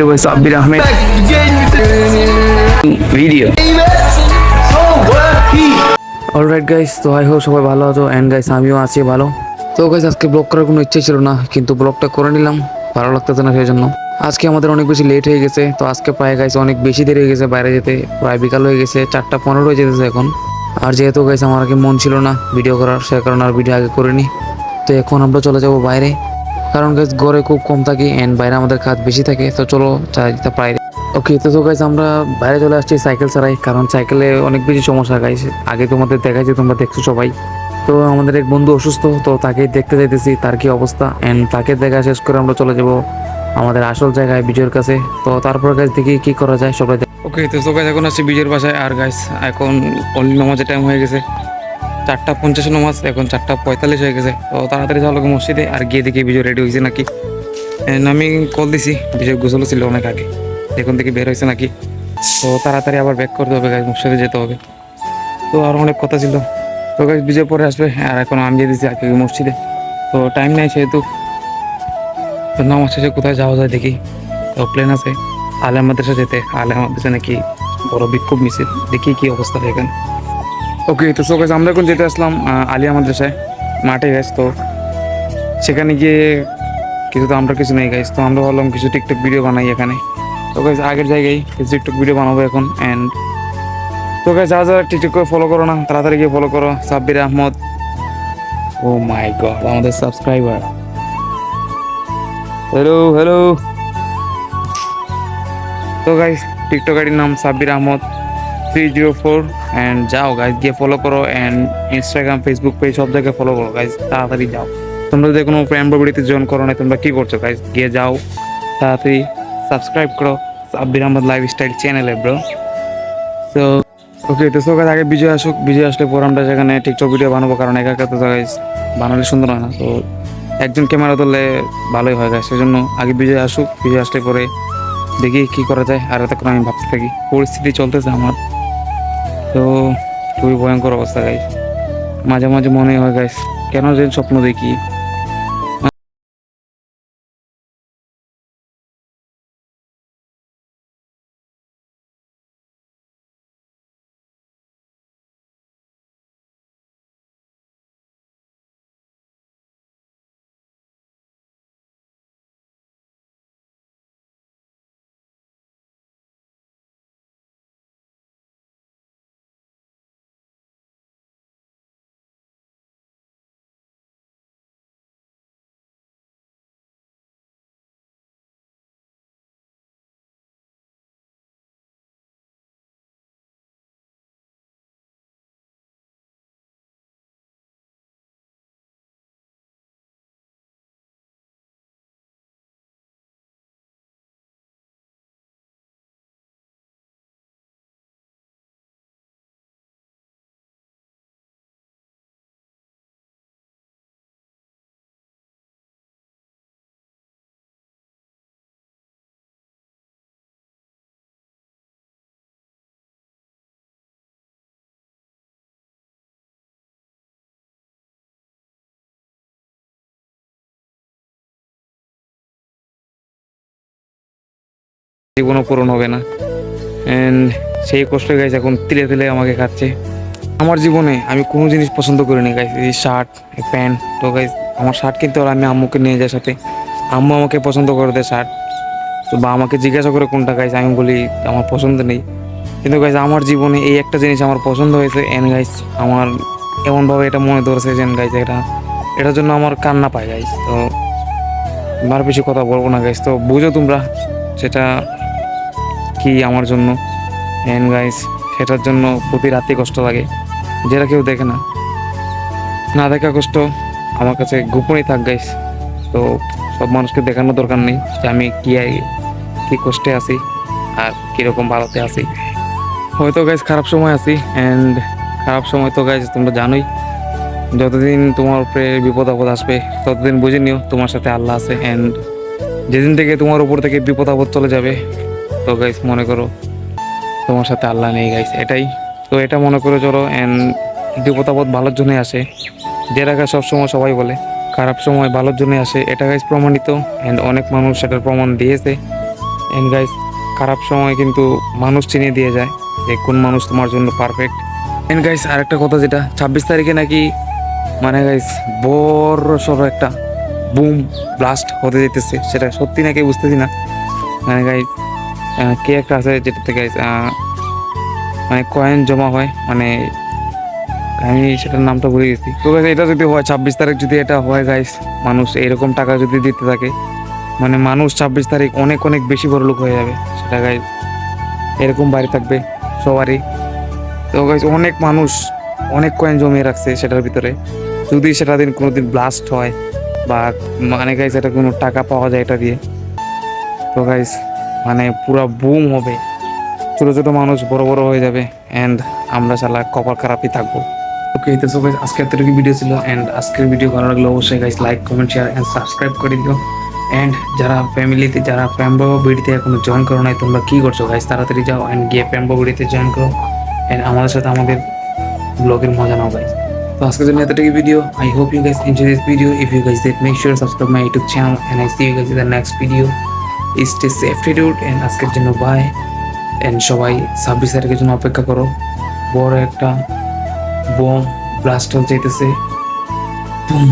with Sabir Ahmed video. Alright guys, তো I hope সবাই ভালো আছো এন্ড গাইস আমিও আছি ভালো। তো গাইস আজকে ব্লগ করার কোনো ইচ্ছে ছিল না, কিন্তু ব্লগটা করে নিলাম, ভালো লাগতেছে না সেই জন্য। আজকে আমাদের অনেক বেশি লেট হয়ে গেছে, তো আজকে প্রায় গাইস অনেক বেশি দেরি হয়ে গেছে বাইরে যেতে, প্রায় বিকাল হয়ে গেছে, 4:15 হয়ে যেতেছে এখন। আর যেহেতু গাইস আমার আগে মন ছিল না ভিডিও করার, সে কারণে আর ভিডিও আগে করিনি। তো এখন আমরা চলে যাব বাইরে, কারণ গাইস ঘরে খুব কম থাকি এন্ড বাইরে আমাদের কাজ বেশি থাকে। তো চলো যাই বাইরে। ওকে, তো গাইস আমরা বাইরে চলে আসছি সাইকেল ছাড়াই, কারণ সাইকেলে অনেক বেশি সমস্যা গাইস। আগে তোমাদের দেখাইছি, তোমরা দেখছো সবাই। তো আমাদের এক বন্ধু অসুস্থ, তো তাকে দেখতে যাইতেছি তার কি অবস্থা, এন্ড তাকে দেখা শেষ করে আমরা চলে যাব আমাদের আসল জায়গায় বিজয়ের কাছে। তো তারপর গাইস দেখি কি করা যায় সবাই। ওকে, তো গাইস এখন আসছি বিজয়ের বাসায়। আর গাইস এখন অনলি নামাজের টাইম হয়ে গেছে, 4:50 নামাজ, এখন 4:45 হয়ে গেছে। তো তাড়াতাড়ি যাওয়া লোক মসজিদে, আর গিয়ে দেখি বিজয় রেডি হয়েছে নাকি। আমি কল দিছি, বিজয় গোসল ছিল অনেক আগে, এখন থেকে বের হয়েছে নাকি। তো তাড়াতাড়ি আবার ব্যাক করতে হবে গাইস, মসজিদে যেতে হবে। তো আর অনেক কথা ছিল। তো গাইস বিজয় পরে আসবে, আর এখন আমি দিয়ে দিচ্ছি আগে মসজিদে। তো টাইম নেই সেহেতু, তো নামাজ শেষে কোথায় যাওয়া যায় দেখি। তো প্ল্যান আছে আলেম মাদ্রাসা যেতে, আলেম মাদ্রাসা নাকি বড় বিক্ষোভ মিছিল, দেখি কি অবস্থা এখানে। ওকে, তো সো গাইস আমরা এখন যেতে আসলাম আলিয়া মাদ্রাসায় মাঠে গাইস। তো সেখানে গিয়ে কিছু, তো আমরা কিছু নেই গাইস, তো আমরা ভাবলাম কিছু টিকটক ভিডিও বানাই এখানে। তো গাইস আগের জায়গায় কিছু টিকটক ভিডিও বানাবো এখন। অ্যান্ড তো গাইস যারা যারা টিকটক করে ফলো করো না, তাড়াতাড়ি গিয়ে ফলো করো সাব্বির আহমদ। ও মাই গড, আমাদের সাবস্ক্রাইবার। Hello hello. তো গাইস টিকটক আইডির নাম সাব্বির আহমদ 304, অ্যান্ড যাও গাইস গিয়ে ফলো করো। অ্যান্ড ইনস্টাগ্রাম, ফেসবুক পেজ সব জায়গায় ফলো করো গাইস, তাড়াতাড়ি যাও। তোমরা যদি কোনো ফ্রেন্ড বাড়িতে জয়েন করো না, তোমরা কি করছো গাইস? গিয়ে যাও তাড়াতাড়ি সাবস্ক্রাইব করো সাব্বির আহমদ লাইফস্টাইল চ্যানেলে ব্রো। তো ওকে, তো সো গাইস আগে বিজয় আসুক, বিজয় আসলে পর আমরা সেখানে টিকটক ভিডিও বানাবো, কারণ একা একা তো গাইস বানালে সুন্দর হয় না। তো একজন ক্যামেরা ধরলে ভালোই হয় গাইস, সেজন্য আগে বিজয় আসুক, বিজয় আসলে পরে দেখি কি করা যায়। আর এতক্ষণ আমি ভাবতে থাকি, পরিস্থিতি চলতেছে আমার তো খুবই ভয়ঙ্কর অবস্থা গাইস। মাঝে মাঝে মনে হয় গাইস কেন যে স্বপ্ন দেখি। জীবনও পূরণ হবে না, অ্যান্ড সেই কষ্ট গাইছে এখন তিলে তিলে আমাকে খাচ্ছে। আমার জীবনে আমি কোনো জিনিস পছন্দ করিনি গাইস, এই শার্ট, এই প্যান্ট। তো গাইস আমার শার্ট কিনতে হলে আমি আম্মুকে নিয়ে যাই সাথে, আম্মু আমাকে পছন্দ করে দেয় শার্ট। তো বা আমাকে জিজ্ঞাসা করে কোনটা গাইস, আমি বলি আমার পছন্দ নেই। কিন্তু গাইস আমার জীবনে এই একটা জিনিস আমার পছন্দ হয়েছে, এন্ড গাইস আমার এমনভাবে এটা মনে ধরেছে যে গাইস এটার জন্য আমার কান্না পায় গাইস। তো আর বেশি কথা বলবো না গাইস, তো বুঝো তোমরা সেটা কি আমার জন্য। এন্ড গাইস সেটার জন্য প্রতি রাতে কষ্ট লাগে, যেটা কেউ দেখে না, না দেখা কষ্ট আমার কাছে গোপনই থাক গাইস। তো সব মানুষকে দেখানোর দরকার নেই যে আমি কি কষ্টে আছি আর কীরকম ভালোতে আছি। হয়তো গাইস খারাপ সময় আছি, অ্যান্ড খারাপ সময় তো গাইস তোমরা জানোই, যতদিন তোমার উপরে বিপদ আপদ আসবে ততদিন বুঝে নিও তোমার সাথে আল্লাহ আছে। অ্যান্ড যেদিন থেকে তোমার উপর থেকে বিপদ আপদ চলে যাবে, তো গাইস মনে করো তোমার সাথে আল্লাহ নেই গাইস, এটাই। তো এটা মনে করে চলো। অ্যান্ড বিপদ আপদ ভালোর জন্যই আসে, যেটা গাইস সবসময় সবাই বলে খারাপ সময় ভালোর জন্যই আসে, এটা গাইস প্রমাণিত। অ্যান্ড অনেক মানুষ সেটার প্রমাণ দিয়েছে। এন্ড গাইস খারাপ সময় কিন্তু মানুষ চিনিয়ে দিয়ে যায় যে কোন মানুষ তোমার জন্য পারফেক্ট। এন্ড গাইস আরেকটা কথা, যেটা 26 তারিখে নাকি মানে গাইস বড় সড়ো একটা বুম ব্লাস্ট হতে যেতেছে, সেটা সত্যি নাকি বুঝতেছি না। মানে গাইস কে একটা আছে যেটাতে গাইস মানে কয়েন জমা হয়, মানে আমি সেটার নামটা ভুলে গেছি। তো গাইস এটা যদি হয় 26 তারিখ যদি এটা হয় গাইস, মানুষ এরকম টাকা যদি দিতে থাকে, মানে মানুষ 26 তারিখ অনেক অনেক বেশি বড় লোক হয়ে যাবে। সেটা গাইস এরকম বাড়ি থাকবে সবারই। তো গাইস অনেক মানুষ অনেক কয়েন জমিয়ে রাখছে সেটার ভিতরে, যদি সেটা দিন কোনোদিন ব্লাস্ট হয় বা মানে গাইস এটা কোনো টাকা পাওয়া যায় এটা দিয়ে, তো গাইস মানে পুরো বুম হবে, ছোট ছোট মানুষ বড় বড় হয়ে যাবে অ্যান্ড আমরা শালা কপাল খারাপই থাকবো। ওকে, তো সো গাইস আজকে এতটুকু ভিডিও ছিল, অ্যান্ড আজকের ভিডিও ভালো লাগলে অবশ্যই guys like comment share and subscribe করে দিও। অ্যান্ড যারা ফ্যামিলিতে যারা ফ্যাম্বো বিডিতে এখনো জয়েন করো নাই, তোমরা কি করছো গাইস, তাড়াতাড়ি যাও অ্যান্ড গিয়ে ফ্যাম্বো বিডিতে জয়েন করো অ্যান্ড আমাদের সাথে আমাদের ব্লগের মজা নাও গাইস। তো আজকের জন্য এতটুকু video. I hope you guys enjoy this video. If you guys did, make sure subscribe my YouTube channel and I see you guys in the next video. Stay safe dude, and আজকের জন্য by. And সবাই 26 তারিখের জন্য অপেক্ষা করো, বড় একটা bomb blast হয়ে যাইতেছে। বুম।